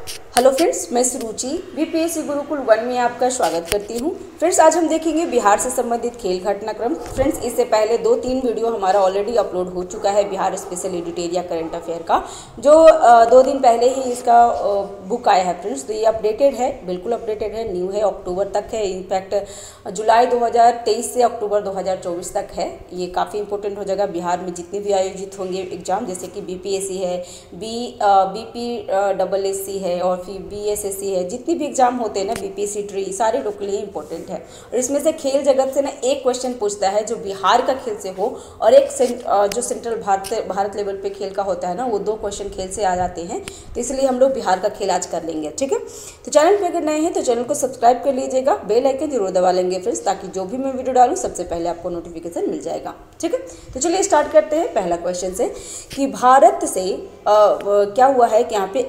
Hello friends, मैं सुरुचि BPSC Gurukul 1 में आपका स्वागत करती हूं। फ्रेंड्स, आज हम देखेंगे बिहार से संबंधित खेल घटनाक्रम। फ्रेंड्स, इससे पहले 2-3 वीडियो हमारा ऑलरेडी अपलोड हो चुका है Bihar special editorial current affair का, जो 2 दिन पहले ही इसका बुक आया है। फ्रेंड्स, तो ये अपडेटेड है, बिल्कुल अपडेटेड है, न्यू है, अक्टूबर तक है। इनफैक्ट जुलाई 2023 से अक्टूबर 2024 तक है। ये काफ़ी इंपॉर्टेंट हो जाएगा बिहार में जितने भी आयोजित होंगे एग्जाम, जैसे कि बीपीएससी है, बीपीएससी है और फिर बीएसएससी है। जितनी भी एग्जाम होते हैं ना, बीपीएससी ट्री, सारे लोग के लिए इंपॉर्टेंट है। और इसमें से खेल जगत से ना एक क्वेश्चन पूछता है जो बिहार का खेल से हो, और एक जो सेंट्रल भारत लेवल पे खेल का होता है ना, वो 2 क्वेश्चन खेल से आ जाते हैं। तो इसलिए हम लोग बिहार का खेल आज कर लेंगे, ठीक है। तो चैनल पे अगर नए हैं तो चैनल को सब्सक्राइब कर लीजिएगा, बेल आइकन जरूर दबा लेंगे फ्रेंड्स, ताकि जो भी मैं वीडियो डालूँ सबसे पहले आपको नोटिफिकेशन मिल जाएगा, ठीक है। तो चलिए स्टार्ट करते हैं पहला क्वेश्चन से कि भारत से क्या हुआ है कि यहाँ पे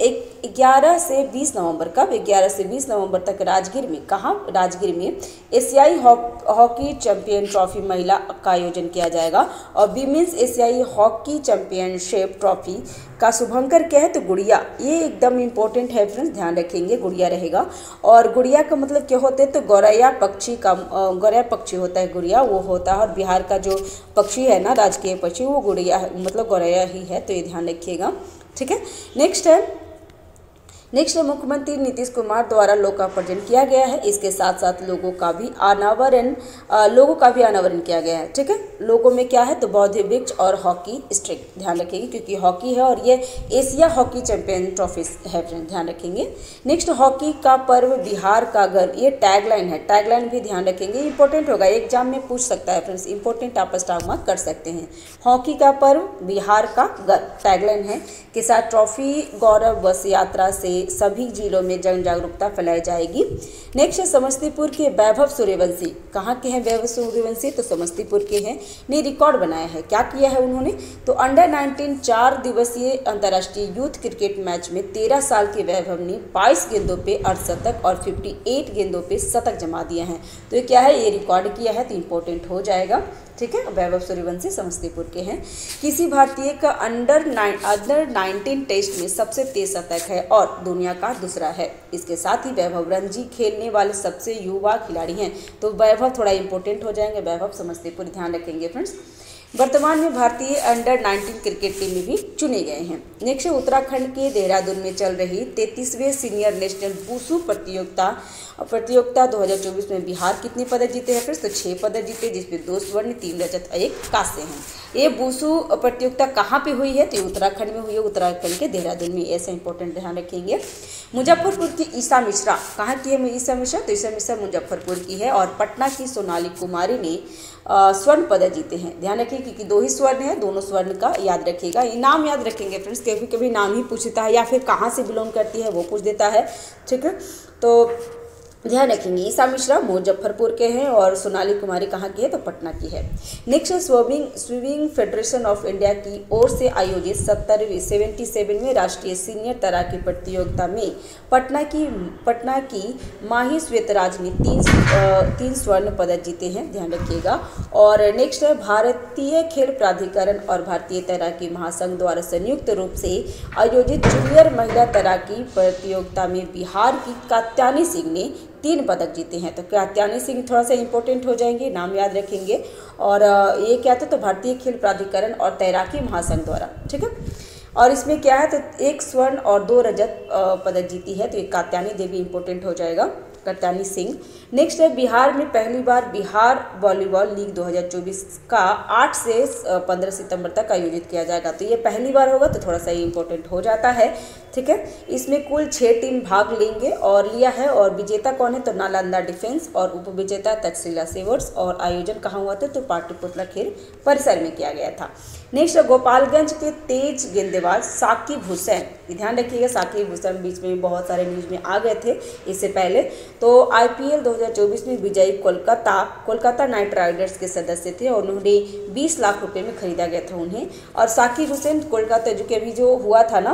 11 से 20 नवंबर, कब 11 से 20 नवंबर तक राजगीर में, कहाँ राजगीर में एशियाई हॉकी चैंपियन ट्रॉफी महिला का आयोजन किया जाएगा। और वीमेंस एशियाई हॉकी चैंपियनशिप ट्रॉफी का शुभंकर क्या है, तो गुड़िया। ये एकदम इंपॉर्टेंट है फ्रेंड्स, ध्यान रखेंगे, गुड़िया रहेगा। और गुड़िया का मतलब क्या होता है, तो गौरैया पक्षी का, गौरैया पक्षी होता है गुड़िया, वो होता है। और बिहार का जो पक्षी है ना, राजकीय पक्षी, वो गुड़िया मतलब गौरैया ही है, तो ये ध्यान रखिएगा, ठीक है। नेक्स्ट है मुख्यमंत्री नीतीश कुमार द्वारा लोकार्पण किया गया है। इसके साथ साथ लोगों का भी अनावरण किया गया है, ठीक है। लोगों में क्या है, तो बौद्ध वृक्ष और हॉकी स्टिक, ध्यान रखेंगे, क्योंकि हॉकी है और ये एशिया हॉकी चैंपियन ट्रॉफी है फ्रेंड, ध्यान रखेंगे। नेक्स्ट, हॉकी का पर्व बिहार का गर्व, ये टैगलाइन है, टैगलाइन भी ध्यान रखेंगे, इंपॉर्टेंट होगा, एग्जाम में पूछ सकता है फ्रेंड्स, इंपॉर्टेंट आप स्टार मार्क कर सकते हैं। हॉकी का पर्व बिहार का गर्व टैगलाइन है। के साथ ट्रॉफी गौरव बस यात्रा से सभी जिलों में जन जागरूकता फैलाई जाएगी। नेक्स्ट है समस्तीपुर के वैभव सूर्यवंशी, कहाँ के हैं वैभव सूर्यवंशी, तो समस्तीपुर के हैं, ने रिकॉर्ड बनाया है। क्या किया है उन्होंने, तो अंडर 19 4 दिवसीय अंतर्राष्ट्रीय यूथ क्रिकेट मैच में 13 साल के वैभव ने 22 गेंदों पे अर्धशतक और 58 गेंदों पे शतक जमा दिए हैं। तो ये क्या है, ये रिकॉर्ड किया है, तो इंपॉर्टेंट हो जाएगा, ठीक है। वैभव सूर्यवंशी समस्तीपुर के हैं। किसी भारतीय का अंडर 19 टेस्ट में सबसे तेज शतक है और दुनिया का दूसरा है। इसके साथ ही वैभव रणजी खेलने वाले सबसे युवा खिलाड़ी हैं, तो वैभव थोड़ा इंपॉर्टेंट हो जाएंगे, वैभव समस्तीपुर, ध्यान रखेंगे फ्रेंड्स। वर्तमान में भारतीय अंडर 19 क्रिकेट टीम में भी चुने गए हैं। नेक्स्ट, उत्तराखंड के देहरादून में चल रही 33वें सीनियर नेशनल वुशु प्रतियोगिता 2024 में बिहार कितने पदक जीते हैं फ्रेंड्स, तो 6 पदक जीते, जिसमें 2 स्वर्ण, 3 रजत और 1 कांस्य हैं। ये वुशु प्रतियोगिता कहाँ पे हुई है, तो उत्तराखंड में हुई है, उत्तराखंड के देहरादून में, ऐसा इंपॉर्टेंट ध्यान रखेंगे। मुजफ्फरपुर की ईशा मिश्रा, कहाँ की है ईशा मिश्रा, तो ईशा मिश्रा मुजफ्फरपुर की है। और पटना की सोनाली कुमारी ने स्वर्ण पदक जीते हैं, ध्यान रखिए, क्योंकि 2 ही स्वर्ण है, दोनों स्वर्ण का याद रखिएगा, नाम याद रखेंगे फ्रेंड्स, कभी कभी नाम ही पूछ देता है या फिर कहाँ से बिलोंग करती है वो पूछ देता है, ठीक है। तो ध्यान रखेंगे, ईशा मिश्रा मुजफ्फरपुर के हैं और सोनाली कुमारी कहाँ की है, तो पटना की है। Next, swimming federation of India की ओर से आयोजित 77वें राष्ट्रीय सीनियर तैराकी प्रतियोगिता में पटना की माही श्वेतराज ने 3 स्वर्ण पदक जीते हैं, ध्यान रखिएगा। और नेक्स्ट है भारतीय खेल प्राधिकरण और भारतीय तैराकी महासंघ द्वारा संयुक्त रूप से आयोजित जूनियर महिला तैराकी प्रतियोगिता में बिहार की कात्यायनी सिंह ने 3 पदक जीते हैं। तो कात्यायनी सिंह थोड़ा सा इंपॉर्टेंट हो जाएंगे, नाम याद रखेंगे। और ये क्या था, तो भारतीय खेल प्राधिकरण और तैराकी महासंघ द्वारा, ठीक है। और इसमें क्या है, तो 1 स्वर्ण और 2 रजत पदक जीती है, तो ये कात्यायनी देवी इंपॉर्टेंट हो जाएगा, कात्यायनी सिंह। नेक्स्ट है बिहार में पहली बार बिहार वॉलीबॉल लीग 2024 का 8 से 15 सितंबर तक आयोजित किया जाएगा। तो ये पहली बार होगा, तो थोड़ा सा इंपॉर्टेंट हो जाता है, ठीक है। इसमें कुल 6 टीम भाग लेंगे और लिया है। और विजेता कौन है, तो नालंदा डिफेंस, और उपविजेता तक्षशिला सेवर्स। और आयोजन कहाँ हुआ था, तो पाटलिपुत्र खेल परिसर में किया गया था। नेक्स्ट, गोपालगंज के तेज गेंदबाज साकिब हुसैन, ध्यान रखिएगा, साकिब हुसैन बीच में बहुत सारे न्यूज में आ गए थे इससे पहले। तो आईपीएल 2024 में विजयी कोलकाता नाइट राइडर्स के सदस्य थे और उन्होंने 20 लाख रुपए में खरीदा गया था उन्हें। और साकिब हुसैन कोलकाता जो कि अभी जो हुआ था ना,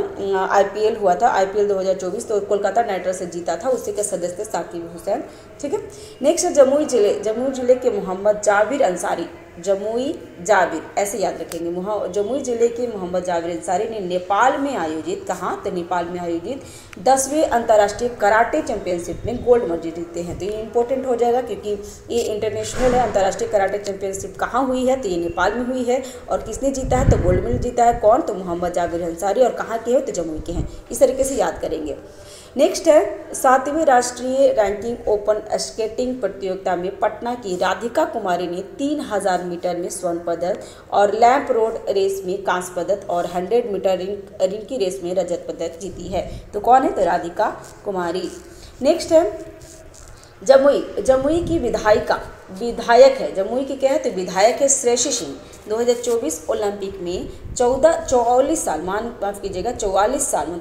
आईपीएल हुआ था, आईपीएल 2024, तो कोलकाता नाइट राइडर्स से जीता था, उसी के सदस्य साकिब हुसैन, ठीक है। नेक्स्ट, जमुई जिले के मोहम्मद जाबिर अंसारी, जमुई जाबिर, ऐसे याद रखेंगे। जमुई जिले के मोहम्मद जाबिर अंसारी ने नेपाल में आयोजित, कहाँ, तो नेपाल में आयोजित 10वें अंतर्राष्ट्रीय कराटे चैंपियनशिप में गोल्ड मेडल जीते हैं। तो ये इंपॉर्टेंट हो जाएगा क्योंकि ये इंटरनेशनल है। अंतर्राष्ट्रीय कराटे चैंपियनशिप कहाँ हुई है, तो ये नेपाल में हुई है। और किसने जीता है, तो गोल्ड मेडल जीता है कौन, तो मोहम्मद जाबिर अंसारी। और कहाँ के हैं, तो जमुई के हैं। इस तरीके से याद करेंगे। नेक्स्ट है 7वीं राष्ट्रीय रैंकिंग ओपन स्केटिंग प्रतियोगिता में पटना की राधिका कुमारी ने 3000 मीटर में स्वर्ण पदक और लैंप रोड रेस में कांस्य पदक और 100 मीटर रिंग की रेस में रजत पदक जीती है। तो कौन है, तो राधिका कुमारी। नेक्स्ट है जमुई की विधायक है, जमुई की क्या है, तो विधायक है श्रेयसी सिंह। 2024 ओलंपिक में 44 साल मतलब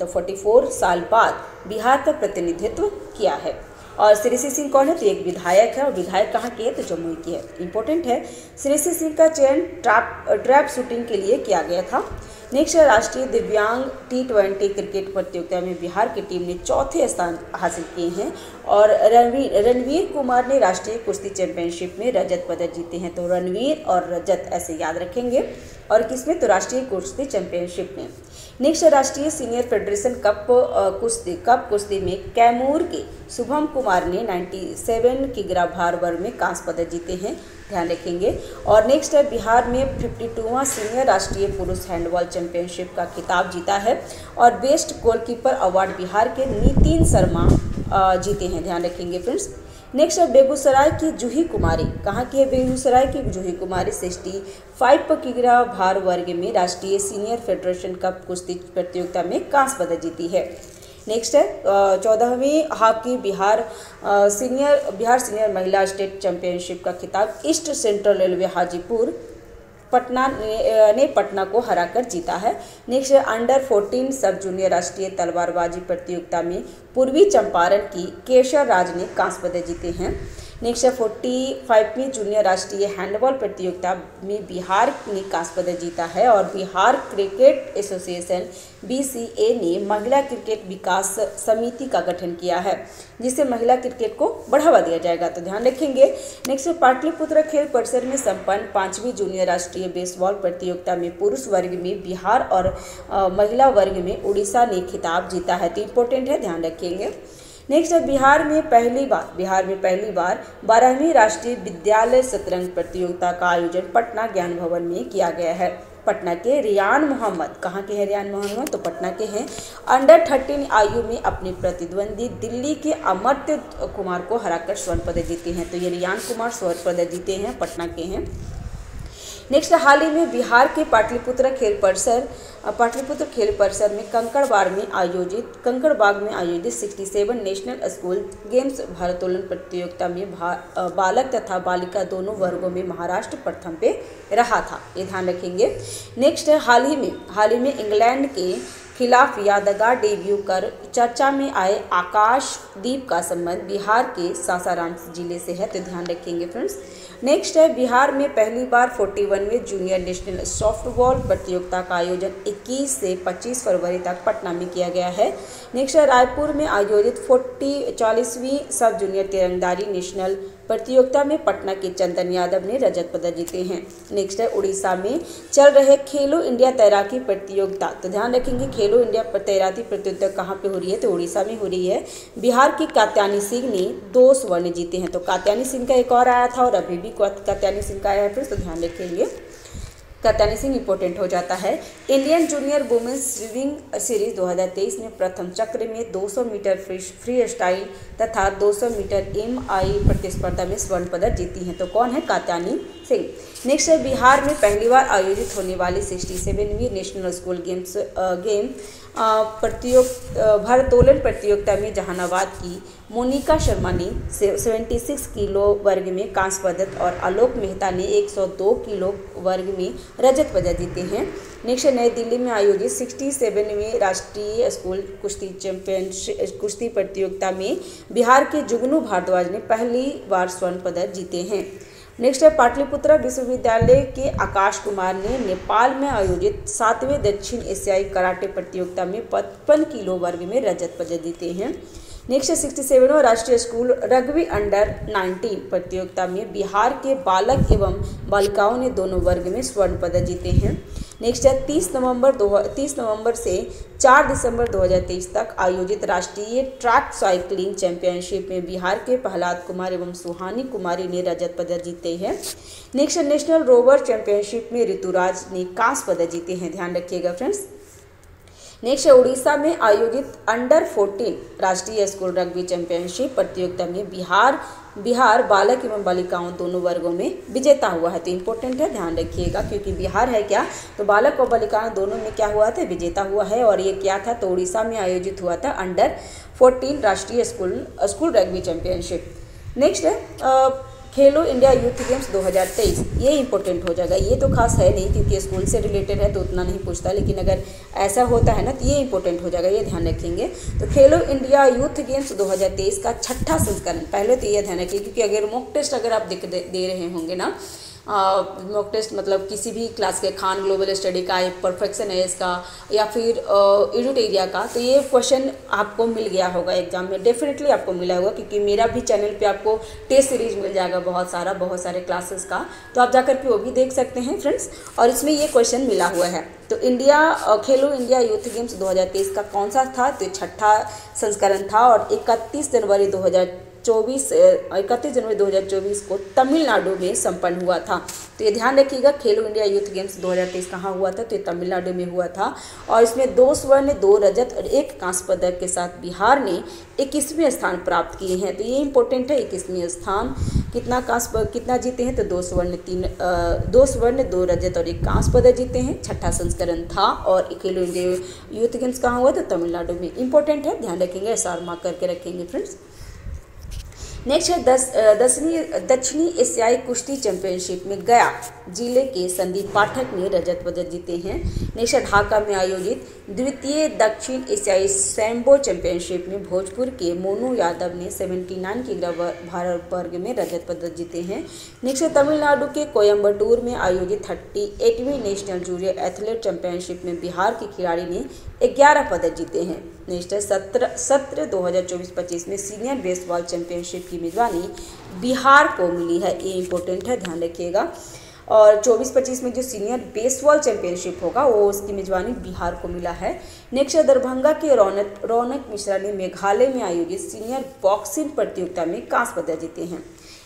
44 साल बाद बिहार का प्रतिनिधित्व किया है। और श्रेयसी सिंह कौन है, तो एक विधायक है। और विधायक कहाँ की है, तो जमुई की है। इंपॉर्टेंट है। श्रेयसी सिंह का चयन ट्रैप शूटिंग के लिए किया गया था। नेक्स्ट राष्ट्रीय दिव्यांग T20 क्रिकेट प्रतियोगिता में बिहार की टीम ने 4थे स्थान हासिल किए हैं। और रणवीर कुमार ने राष्ट्रीय कुश्ती चैंपियनशिप में रजत पदक जीते हैं। तो रणवीर और रजत ऐसे याद रखेंगे। और किसमें, तो राष्ट्रीय कुश्ती चैंपियनशिप में। नेक्स्ट राष्ट्रीय सीनियर फेडरेशन कप कुश्ती में कैमूर के शुभम कुमार ने 97 किग्रा भार वर्ग में कांस्य पदक जीते हैं, ध्यान रखेंगे। और नेक्स्ट है बिहार में 52वां सीनियर राष्ट्रीय पुरुष हैंडबॉल चैंपियनशिप का खिताब जीता है। और बेस्ट गोलकीपर अवार्ड बिहार के नितिन शर्मा जीते हैं, ध्यान रखेंगे फ्रेंड्स। नेक्स्ट है बेगूसराय की जूही कुमारी, कहाँ की है, बेगूसराय की जूही कुमारी 65 किग्रा भार वर्ग में राष्ट्रीय सीनियर फेडरेशन कप कुश्ती प्रतियोगिता में कांस्य पदक जीती है। नेक्स्ट है 14वीं हॉकी बिहार सीनियर महिला स्टेट चैंपियनशिप का खिताब east central railway Hajipur Patna को हराकर जीता है। नेक्स्ट अंडर 14 सब जूनियर राष्ट्रीय तलवारबाजी प्रतियोगिता में पूर्वी चंपारण की केशर राज ने कांस्य पदक जीते हैं। नेक्स्ट 45वीं जूनियर राष्ट्रीय हैंडबॉल प्रतियोगिता में बिहार ने कांस्य पदक जीता है। और बिहार क्रिकेट एसोसिएशन BCA ने महिला क्रिकेट विकास समिति का गठन किया है, जिससे महिला क्रिकेट को बढ़ावा दिया जाएगा, तो ध्यान रखेंगे। नेक्स्ट पाटलिपुत्र खेल परिसर में संपन्न 5वीं जूनियर राष्ट्रीय बेसबॉल प्रतियोगिता में पुरुष वर्ग में बिहार और महिला वर्ग में उड़ीसा ने खिताब जीता है, तो इंपॉर्टेंट है, ध्यान रखेंगे। नेक्स्ट है बिहार में पहली बार 12वीं राष्ट्रीय विद्यालय शतरंज प्रतियोगिता का आयोजन पटना ज्ञान भवन में किया गया है। पटना के रियान मोहम्मद, कहाँ के हैं रियान मोहम्मद, तो पटना के हैं। अंडर 13 आयु में अपने प्रतिद्वंदी दिल्ली के अमर्त्य कुमार को हराकर स्वर्ण पदक जीते हैं, तो ये रियान कुमार स्वर्ण पदक जीते हैं, पटना के हैं। नेक्स्ट हाल ही में बिहार के पाटलिपुत्र खेल परिसर में कंकड़बाग में आयोजित 67 नेशनल स्कूल गेम्स भारोत्तोलन प्रतियोगिता में बालक तथा बालिका दोनों वर्गों में महाराष्ट्र प्रथम पे रहा था, ये ध्यान रखेंगे। नेक्स्ट हाल ही में इंग्लैंड के खिलाफ यादगार डेब्यू कर चर्चा में आए आकाशदीप का संबंध बिहार के सासाराम जिले से है, तो ध्यान रखेंगे फ्रेंड्स। नेक्स्ट है बिहार में पहली बार 41वें जूनियर नेशनल सॉफ्टबॉल प्रतियोगिता का आयोजन 21 से 25 फरवरी तक पटना में किया गया है। नेक्स्ट है रायपुर में आयोजित 40वीं सब जूनियर तीरंदाजी नेशनल प्रतियोगिता में पटना के चंदन यादव ने रजत पदक जीते हैं। नेक्स्ट है उड़ीसा में चल रहे खेलो इंडिया तैराकी प्रतियोगिता, तो ध्यान रखेंगे खेलो इंडिया तैराकी प्रतियोगिता कहाँ पे हो रही है, तो उड़ीसा में हो रही है। बिहार की कात्यायनी सिंह ने 2 स्वर्ण जीते हैं, तो कात्यायनी सिंह का एक और आया था और अभी भी कात्यायनी सिंह का आया है फिर, तो ध्यान रखेंगे कात्यायनी सिंह इंपॉर्टेंट हो जाता है। Indian junior women's swimming series 2023 में प्रथम चक्र में 200 मीटर फ्री स्टाइल तथा 200 मीटर MI प्रतिस्पर्धा में स्वर्ण पदक जीती हैं, तो कौन है, कात्यायनी सिंह। नेक्स्ट है बिहार में पहली बार आयोजित होने वाली 67वीं नेशनल स्कूल गेम भारोत्तोलन प्रतियोगिता में जहानाबाद की मोनिका शर्मा ने 76 किलो वर्ग में कांस्य पदक और आलोक मेहता ने 102 किलो वर्ग में रजत पदक जीते हैं। नेक्स्ट नई दिल्ली में आयोजित 67वीं राष्ट्रीय स्कूल कुश्ती प्रतियोगिता में बिहार के जुगनू भारद्वाज ने पहली बार स्वर्ण पदक जीते हैं। नेक्स्ट है पाटलिपुत्र विश्वविद्यालय के आकाश कुमार ने नेपाल में आयोजित 7वें दक्षिण एशियाई कराटे प्रतियोगिता में 55 किलो वर्ग में रजत पदक जीते हैं। नेक्स्ट 67वां राष्ट्रीय स्कूल रग्बी अंडर 19 प्रतियोगिता में बिहार के बालक एवं बालिकाओं ने दोनों वर्ग में स्वर्ण पदक जीते हैं। नेक्स्ट है 30 नवंबर से 4 दिसंबर 2023 तक आयोजित राष्ट्रीय ट्रैक साइकिलिंग चैंपियनशिप में बिहार के प्रहलाद कुमार एवं सुहानी कुमारी ने रजत पदक जीते हैं। नेक्स्ट नेशनल रोवर चैंपियनशिप में ऋतुराज ने कांस्य पदक जीते हैं, ध्यान रखिएगा फ्रेंड्स। नेक्स्ट है उड़ीसा में आयोजित अंडर 14 राष्ट्रीय स्कूल रग्बी चैंपियनशिप प्रतियोगिता में बिहार बालक एवं बालिकाओं दोनों वर्गों में विजेता हुआ है। तो इंपॉर्टेंट है, ध्यान रखिएगा, क्योंकि बिहार है क्या, तो बालक और बालिकाओं दोनों में क्या हुआ था, विजेता हुआ है। और ये क्या था, तो उड़ीसा में आयोजित हुआ था अंडर 14 राष्ट्रीय स्कूल रग्बी चैंपियनशिप। नेक्स्ट है खेलो इंडिया यूथ गेम्स 2023, ये इंपॉर्टेंट हो जाएगा। ये तो खास है नहीं क्योंकि स्कूल से रिलेटेड है तो उतना नहीं पूछता, लेकिन अगर ऐसा होता है ना तो ये इंपॉर्टेंट हो जाएगा, ये ध्यान रखेंगे। तो खेलो इंडिया यूथ गेम्स 2023 का 6ठा संस्करण, पहले तो ये ध्यान रखिए, क्योंकि अगर मॉक टेस्ट अगर आप दे रहे होंगे ना, मॉक टेस्ट मतलब किसी भी क्लास के खान ग्लोबल स्टडी का, परफेक्शन है इसका, या फिर एडुट एरिया का, तो ये क्वेश्चन आपको मिल गया होगा एग्जाम में, डेफिनेटली आपको मिला होगा, क्योंकि मेरा भी चैनल पे आपको टेस्ट सीरीज मिल जाएगा बहुत सारे क्लासेस का, तो आप जाकर के वो भी देख सकते हैं फ्रेंड्स। और इसमें ये क्वेश्चन मिला हुआ है। तो खेलो इंडिया यूथ गेम्स 2023 का कौन सा था, तो 6ठा संस्करण था और 31 जनवरी 2024 को तमिलनाडु में संपन्न हुआ था। तो ये ध्यान रखिएगा, खेलो इंडिया यूथ गेम्स 2023 कहाँ हुआ था, तो ये तमिलनाडु में हुआ था। और इसमें 2 स्वर्ण 2 रजत और 1 कांस्य पदक के साथ बिहार ने 21वें स्थान प्राप्त किए हैं। तो ये इंपॉर्टेंट है, 21वें स्थान। कितना जीते हैं, तो 2 स्वर्ण 2 रजत और 1 कांस्य पदक जीते हैं। 6ठा संस्करण था और खेलो इंडिया यूथ गेम्स कहाँ हुआ था, तमिलनाडु में। इंपॉर्टेंट है, ध्यान रखेंगे, एसआर मार्क करके रखेंगे फ्रेंड्स। नेक्स्ट है दक्षिणी एशियाई कुश्ती चैंपियनशिप में गया जिले के संदीप पाठक ने रजत पदक जीते हैं। नेक्स्ट ढाका में आयोजित द्वितीय दक्षिण एशियाई सैम्बो चैंपियनशिप में भोजपुर के मोनू यादव ने 79 किलो भार वर्ग में रजत पदक जीते हैं। नेक्स्ट तमिलनाडु के कोयम्बटूर में आयोजित 38वीं नेशनल जूनियर एथलेट चैंपियनशिप में बिहार के खिलाड़ी ने 11 पदक जीते हैं। नेक्स्ट सत्र 2024-25 में सीनियर बेसबॉल चैंपियनशिप की मेजबानी बिहार को मिली है, ये इंपॉर्टेंट है, ध्यान रखिएगा। और 24-25 में जो सीनियर बेसबॉल चैंपियनशिप होगा वो उसकी मेजबानी बिहार को मिला है। नेक्स्ट दरभंगा के रौनक मिश्रा ने मेघालय में आयोजित सीनियर बॉक्सिंग प्रतियोगिता में कांस्य पदक जीते हैं।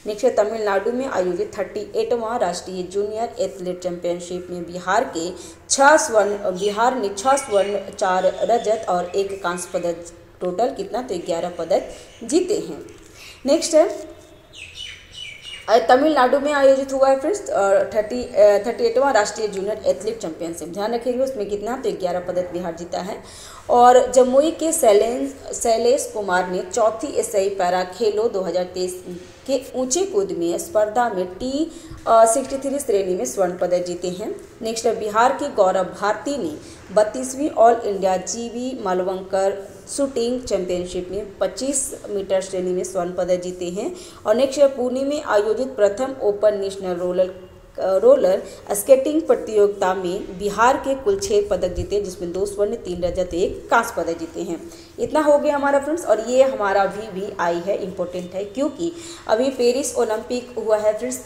नेक्स्ट तमिलनाडु में आयोजित 38वां राष्ट्रीय जूनियर एथलेट चैंपियनशिप में बिहार ने 6 स्वर्ण 4 रजत और 1 कांस्य पदक, टोटल कितना, तो 11 पदक जीते हैं। नेक्स्ट है तमिलनाडु में आयोजित हुआ है फ्रेंड्स 38वां राष्ट्रीय जूनियर एथलीट चैंपियनशिप, ध्यान रखिएगा उसमें कितना, तो 11 पदक बिहार जीता है। और जमुई के शैलेश कुमार ने 4थी एशियाई पैरा खेलो 2023 के ऊंचे कूद में स्पर्धा में T63 श्रेणी में स्वर्ण पदक जीते हैं। नेक्स्ट बिहार के गौरव भारती ने 32वीं ऑल इंडिया जीवी मालवंकर शूटिंग चैंपियनशिप में 25 मीटर श्रेणी में स्वर्ण पदक जीते हैं। और नेक्स्ट पुणे में आयोजित प्रथम ओपन नेशनल रोलर स्केटिंग प्रतियोगिता में बिहार के कुल 6 पदक जीते, जिसमें 2 स्वर्ण 3 रजत 1 कांस्य पदक जीते हैं। इतना हो गया हमारा फ्रेंड्स। और ये हमारा VVI है, इंपॉर्टेंट है, क्योंकि अभी पेरिस ओलंपिक हुआ है फ्रेंड्स।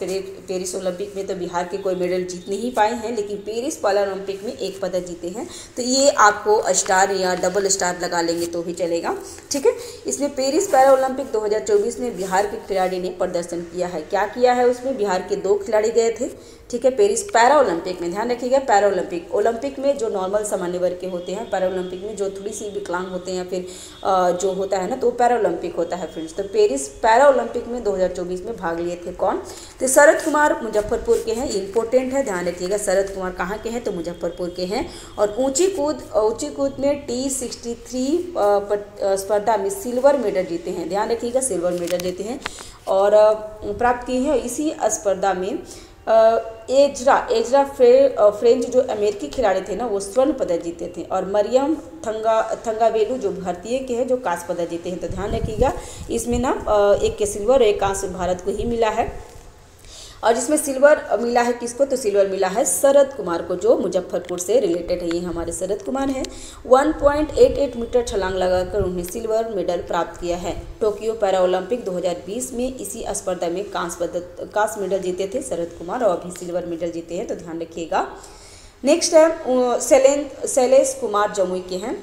पेरिस ओलंपिक में तो बिहार के कोई मेडल जीत नहीं पाए हैं, लेकिन पेरिस पारालंपिक में 1 पदक जीते हैं। तो ये आपको स्टार या डबल स्टार लगा लेंगे तो भी चलेगा, ठीक है। इसमें पेरिस पैरा ओलंपिक 2024 में बिहार के खिलाड़ी ने प्रदर्शन किया है। क्या किया है, उसमें बिहार के 2 खिलाड़ी गए थे, ठीक है। पेरिस पैरा ओलंपिक में, ध्यान रखिएगा, पैरा ओलंपिक में जो नॉर्मल सामान्य वर्ग के होते हैं, पैरा ओलंपिक में जो थोड़ी सी विकलांग होते हैं या फिर जो होता है ना, तो पैरा ओलंपिक होता है फ्रेंड्स। तो पेरिस पैरा ओलंपिक में 2024 में भाग लिए थे कौन, तो शरद कुमार मुजफ्फरपुर के हैं, इंपॉर्टेंट है, ध्यान रखिएगा। शरद कुमार कहाँ के हैं, तो मुजफ्फरपुर के हैं। और ऊंची कूद में T63 स्पर्धा में सिल्वर मेडल जीते हैं, ध्यान रखिएगा, सिल्वर मेडल जीते हैं और प्राप्त किए हैं। इसी स्पर्धा में एजरा फ्रेंच जो अमेरिकी खिलाड़ी थे ना, वो स्वर्ण पदक जीते थे। और मरियम थंगावेलू जो भारतीय के हैं, जो कांस्य पदक जीते हैं। तो ध्यान रखिएगा, इसमें ना 1 के सिल्वर और 1 कांस्य भारत को ही मिला है। और जिसमें सिल्वर मिला है किसको, तो सिल्वर मिला है शरद कुमार को, जो मुजफ्फरपुर से रिलेटेड है। ये हमारे शरद कुमार हैं। 1.88 मीटर छलांग लगाकर उन्हें सिल्वर मेडल प्राप्त किया है। टोक्यो पैरा ओलंपिक 2020 में इसी स्पर्धा में कांस्य मेडल जीते थे शरद कुमार, और अभी सिल्वर मेडल जीते हैं, तो ध्यान रखिएगा। नेक्स्ट है शैलेश कुमार जमुई के हैं।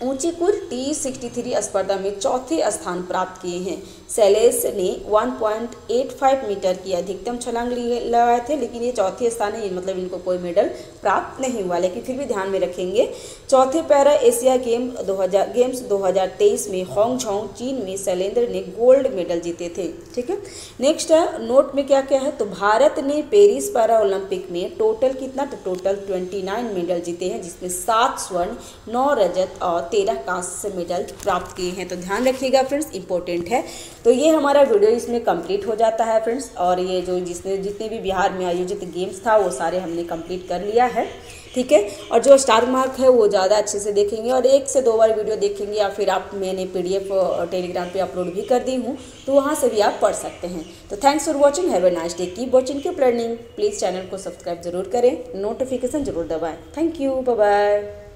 ऊंचीकुर T63 स्पर्धा में चौथे स्थान प्राप्त किए हैं। शैलेश ने 1.85 मीटर की अधिकतम छलांग लगाए थे, लेकिन ये चौथे स्थान है, मतलब इनको कोई मेडल प्राप्त नहीं हुआ, लेकिन फिर भी ध्यान में रखेंगे। चौथे पैरा एशिया गेम्स 2023 में हांगझोंग चीन में शैलेंद्र ने गोल्ड मेडल जीते थे। ठीक है, नेक्स्ट है नोट में क्या क्या है, तो भारत ने पेरिस पैरा ओलंपिक में टोटल कितना, तो टोटल 29 मेडल जीते हैं, जिसमें 7 स्वर्ण 9 रजत और 13 कांस्य मेडल प्राप्त किए हैं। तो ध्यान रखिएगा फ्रेंड्स, इंपॉर्टेंट है। तो ये हमारा वीडियो इसमें कंप्लीट हो जाता है फ्रेंड्स, और ये जो जितने भी बिहार में आयोजित गेम्स था वो सारे हमने कंप्लीट कर लिया है। ठीक है, और जो स्टार मार्क है वो ज़्यादा अच्छे से देखेंगे, और 1 से 2 बार वीडियो देखेंगे, या फिर आप मैंने PDF टेलीग्राम पे अपलोड भी कर दी हूँ, तो वहाँ से भी आप पढ़ सकते हैं। तो thanks for watching, have a nice day, keep watching, keep learning. Please channel को सब्सक्राइब जरूर करें, नोटिफिकेशन जरूर दबाएँ। Thank you, bye bye.